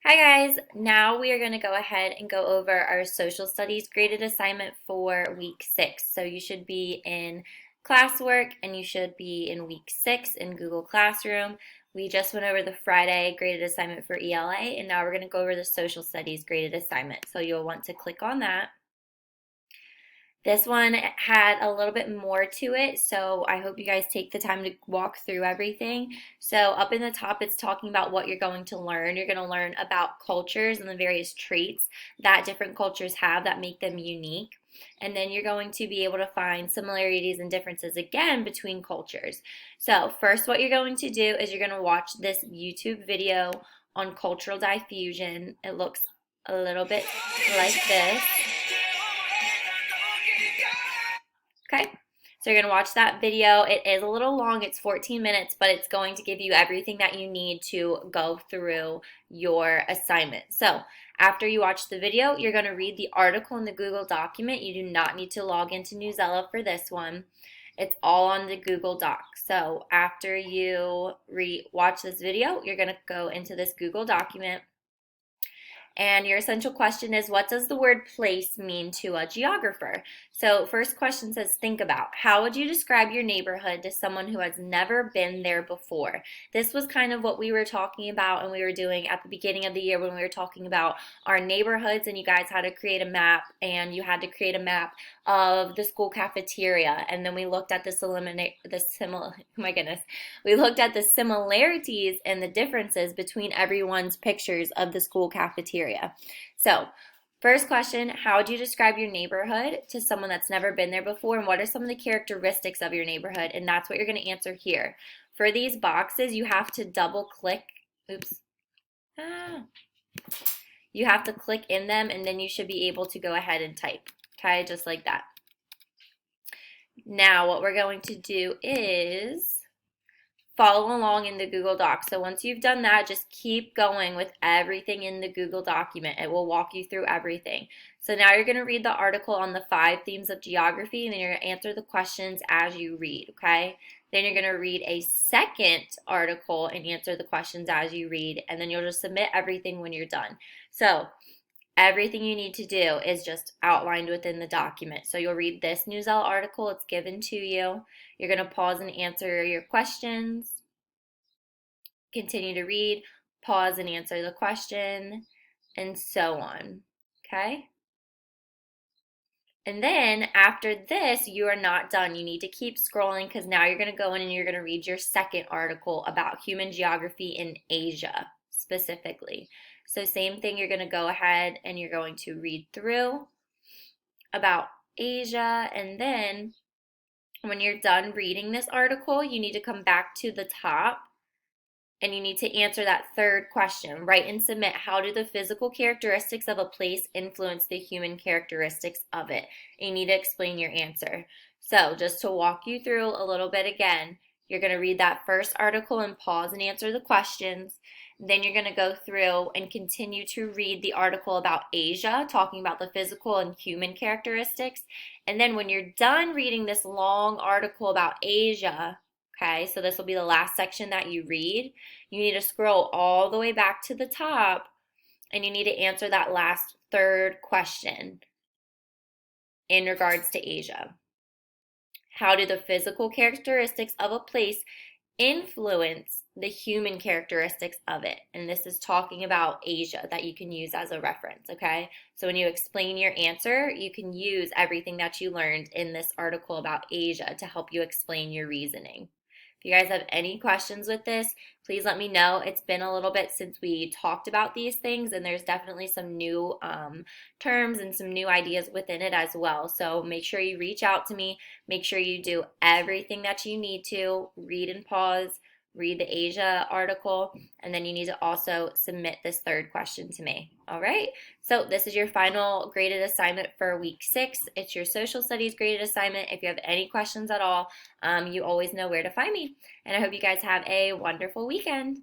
Hi guys, now we are going to go ahead and go over our social studies graded assignment for week 6. So you should be in classwork and you should be in week 6 in Google Classroom. We just went over the Friday graded assignment for ELA and now we're going to go over the social studies graded assignment. So you'll want to click on that. This one had a little bit more to it, so I hope you guys take the time to walk through everything. So up in the top, it's talking about what you're going to learn. You're going to learn about cultures and the various traits that different cultures have that make them unique. And then you're going to be able to find similarities and differences again between cultures. So first, what you're going to do is you're going to watch this YouTube video on cultural diffusion. It looks a little bit like this. Okay, so you're going to watch that video. It is a little long, it's 14 minutes, but it's going to give you everything that you need to go through your assignment. So after you watch the video, you're going to read the article in the Google document. You do not need to log into Newsela for this one. It's all on the Google Doc. So after you watch this video, you're going to go into this Google document. And your essential question is, what does the word place mean to a geographer? So first question says, think about, how would you describe your neighborhood to someone who has never been there before? This was kind of what we were talking about and we were doing at the beginning of the year when we were talking about our neighborhoods, and you guys had to create a map, and you had to create a map of the school cafeteria, and then we looked at we looked at the similarities and the differences between everyone's pictures of the school cafeteria. So first question, how would you describe your neighborhood to someone that's never been there before, and what are some of the characteristics of your neighborhood? And that's what you're going to answer here. For these boxes, you have to double click. You have to click in them, and then you should be able to go ahead and type. Okay, just like that. Now, what we're going to do is follow along in the Google Doc. So once you've done that, just keep going with everything in the Google document. It will walk you through everything. So now you're going to read the article on the 5 themes of geography, and then you're going to answer the questions as you read, okay? Then you're going to read a second article and answer the questions as you read, and then you'll just submit everything when you're done. So everything you need to do is just outlined within the document. So you'll read this Newsela article, it's given to you. You're going to pause and answer your questions. Continue to read, pause and answer the question, and so on. Okay? And then after this, you are not done. You need to keep scrolling because now you're going to go in and you're going to read your second article about human geography in Asia specifically. So same thing, you're going to go ahead and you're going to read through about Asia, and then when you're done reading this article, you need to come back to the top and you need to answer that third question. Write and submit, how do the physical characteristics of a place influence the human characteristics of it? And you need to explain your answer. So just to walk you through a little bit again, you're going to read that first article and pause and answer the questions. Then you're going to go through and continue to read the article about Asia, talking about the physical and human characteristics. And then when you're done reading this long article about Asia, okay, so this will be the last section that you read, you need to scroll all the way back to the top and you need to answer that last third question in regards to Asia. How do the physical characteristics of a place influence the human characteristics of it? And this is talking about Asia that you can use as a reference, okay? So when you explain your answer, you can use everything that you learned in this article about Asia to help you explain your reasoning. If you guys have any questions with this, please let me know. It's been a little bit since we talked about these things, and there's definitely some new terms and some new ideas within it as well. So make sure you reach out to me. Make sure you do everything that you need to. Read and pause, read the Asia article, and then you need to also submit this third question to me. All right, so this is your final graded assignment for week 6. It's your social studies graded assignment. If you have any questions at all, you always know where to find me. And I hope you guys have a wonderful weekend.